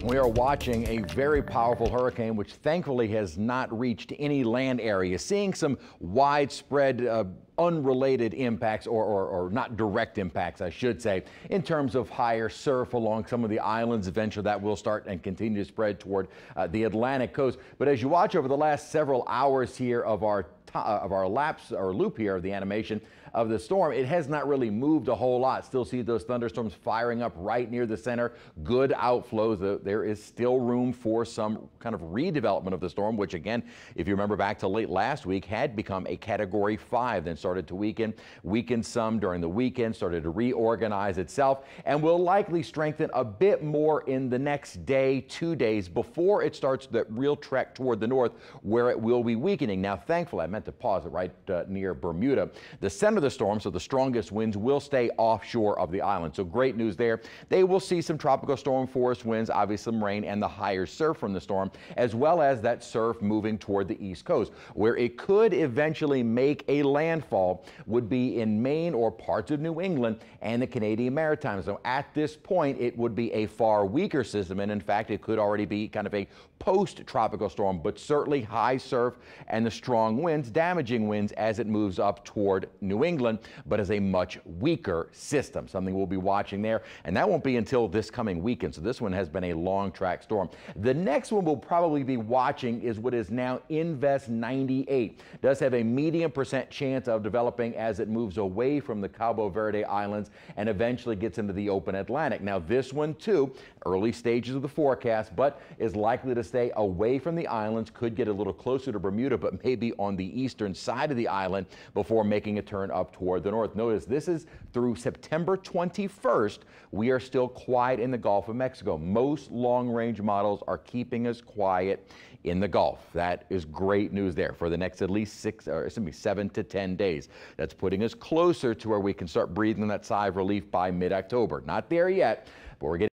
We are watching a very powerful hurricane, which thankfully has not reached any land area, seeing some widespread unrelated impacts or not direct impacts, I should say, in terms of higher surf along some of the islands. Eventually that will start and continue to spread toward the Atlantic coast. But as you watch over the last several hours here of our lapse or loop here of the animation of the storm, it has not really moved a whole lot. Still see those thunderstorms firing up right near the center. Good outflows. There is still room for some kind of redevelopment of the storm, which again, if you remember back to late last week, had become a Category 5, then started to weaken some during the weekend, started to reorganize itself, and will likely strengthen a bit more in the next day, 2 days, before it starts the real trek toward the north, where it will be weakening. Now, thankfully, I meant to pause it right near Bermuda. The center of the storm, so the strongest winds, will stay offshore of the island. So great news there. They will see some tropical storm force winds, obviously some rain, and the higher surf from the storm, as well as that surf moving toward the east coast. Where it could eventually make a landfall would be in Maine or parts of New England and the Canadian Maritime Zone. At this point, it would be a far weaker system, and in fact, it could already be kind of a post-tropical storm, but certainly high surf and the strong winds, damaging winds as it moves up toward New England, but as a much weaker system. Something we'll be watching there, and that won't be until this coming weekend. So this one has been a long track storm. The next one we'll probably be watching is what is now Invest 98. Does have a medium % chance of developing as it moves away from the Cabo Verde Islands and eventually gets into the open Atlantic. Now this one too, early stages of the forecast, but is likely to stay away from the islands, could get a little closer to Bermuda, but maybe on the eastern side of the island before making a turn up toward the north. Notice this is through September 21st. We are still quiet in the Gulf of Mexico. Most long-range models are keeping us quiet in the Gulf. That is great news there for the next at least 7 to 10 days. That's putting us closer to where we can start breathing that sigh of relief by mid-October. Not there yet, but we're getting